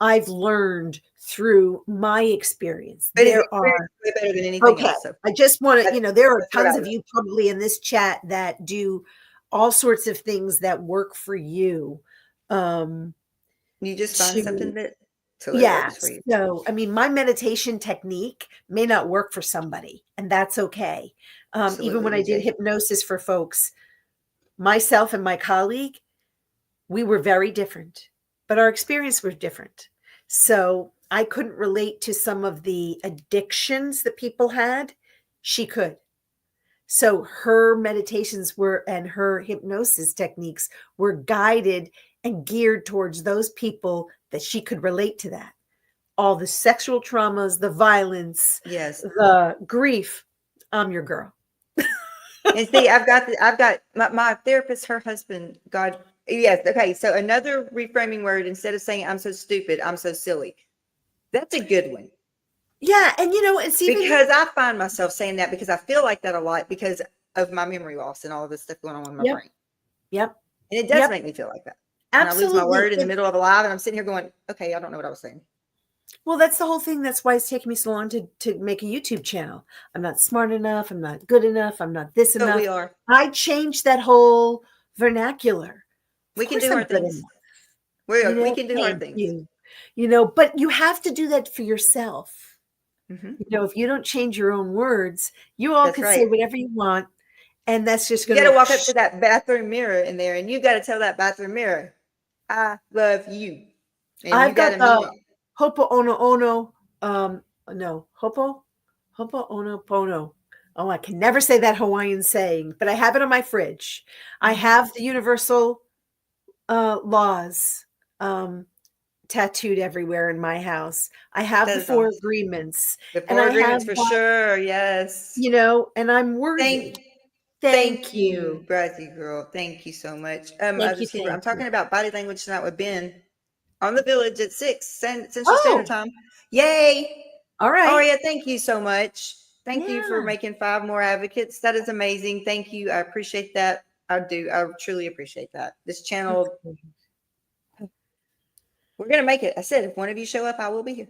I've learned through my experience. But his There experience are, is way better than anything okay, else. So I just want to, that's, there are that's what I tons of love. you probably in this chat that do all sorts of things that work for you. Um, You just find to something that till it Yeah. works for you. So, I mean, my meditation technique may not work for somebody, and that's okay. Even Absolutely, when I did DJ. hypnosis for folks, myself and my colleague, we were very different, but our experience was different. So I couldn't relate to some of the addictions that people had. She could. So her meditations were, and her hypnosis techniques were guided and geared towards those people that she could relate to that. All the sexual traumas, the violence, Yes. the grief. I'm your girl. And see, I've got my therapist, her husband, God, yes. Okay. So another reframing word, instead of saying I'm so stupid, I'm so silly. That's a good one. Yeah, and it's even Because I find myself saying that because I feel like that a lot because of my memory loss and all of this stuff going on in my yep, brain. yep, And it does yep, make me feel like that. And I lose my absolutely. word in the middle of a live and I'm sitting here going, okay, I don't know what I was saying. Well, that's the whole thing. That's why it's taking me so long to make a YouTube channel. I'm not smart enough. I'm not good enough. I'm not this But we enough. are. I changed that whole vernacular. Of We can course do I'm hard good things. enough. We can do hard Thank things. you. But you have to do that for yourself. Hmm. If you don't change your own words, you all That's can say right. whatever you want, and that's just You going got to to. walk up to that bathroom mirror in there and you got to tell that bathroom mirror, I love you. And you I've got got to mean the it. Hopo Ono Ono. No, Hopo Ono Pono. Oh, I can never say that Hawaiian saying, but I have it on my fridge. I Mhm. have the universal laws tattooed everywhere in my house. I have That the is four awesome. agreements, The and four I have agreements for sure. Yes. and I'm Thank worthy. Thank Thank you, you. Brazzy girl. Thank you so much. Thank you. Others keeper. I'm Thank you. talking about body language tonight with Ben on the village at 6 Central Standard Oh, Time. Yay! all right. Aria, thank you so much. Thank you for Yeah. making 5 more advocates. That is amazing. Thank you. I appreciate that. I do. I truly appreciate that. This That's channel, good. we're gonna make it. I said, if one of you show up, I will be here.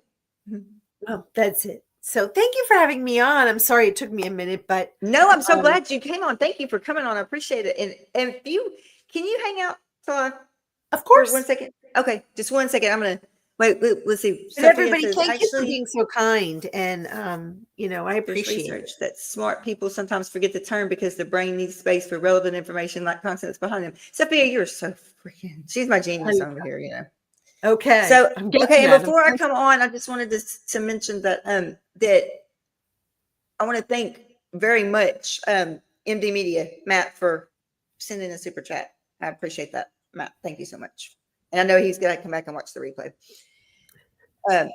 Mhm. Oh, that's it. So thank you for having me on. I'm sorry it took me a minute, but No, I'm so um, glad you came on. Thank you for coming on. I appreciate it. And if you can you hang out of for one course. second? Okay, just one second. I'm gonna wait. Let's see. And Sophia everybody, says thank you for actually being so kind, and I there's appreciate it. research that smart people sometimes forget the term because the brain needs space for relevant information like concepts behind them. Sophia, you're so freaking. She's my There genius you over here. go. Okay, So I'm getting okay, and that. I'm before I so come on, I just wanted to mention that that I want to thank very much MD Media, Matt, for sending a super chat. I appreciate that, Matt. Thank you so much. And I know he's going to come back and watch the replay. Um,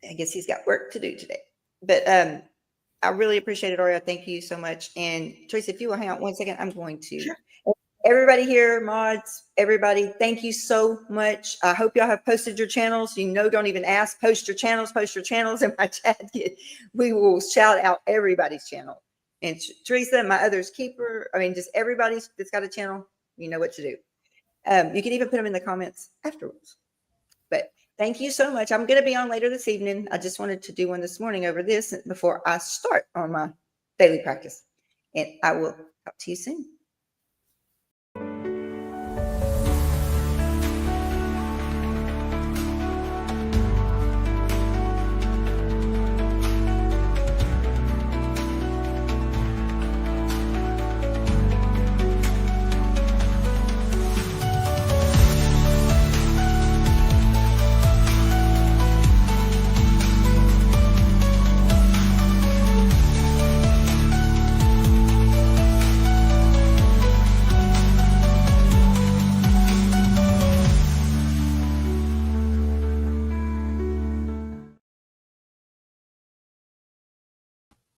I guess he's got work to do today. But I really appreciate it, Aria. Thank you so much. And Teresa, if you will hang out one second, I'm going to. sure. Everybody here, mods, everybody, thank you so much. I hope y'all have posted your channels. Don't even ask. Post your channels in my chat. We will shout out everybody's channel. And Teresa, my other's keeper. I mean, just everybody that's got a channel, you know what to do. You can even put them in the comments afterwards. But thank you so much. I'm going to be on later this evening. I just wanted to do one this morning over this before I start on my daily practice. And I will talk to you soon.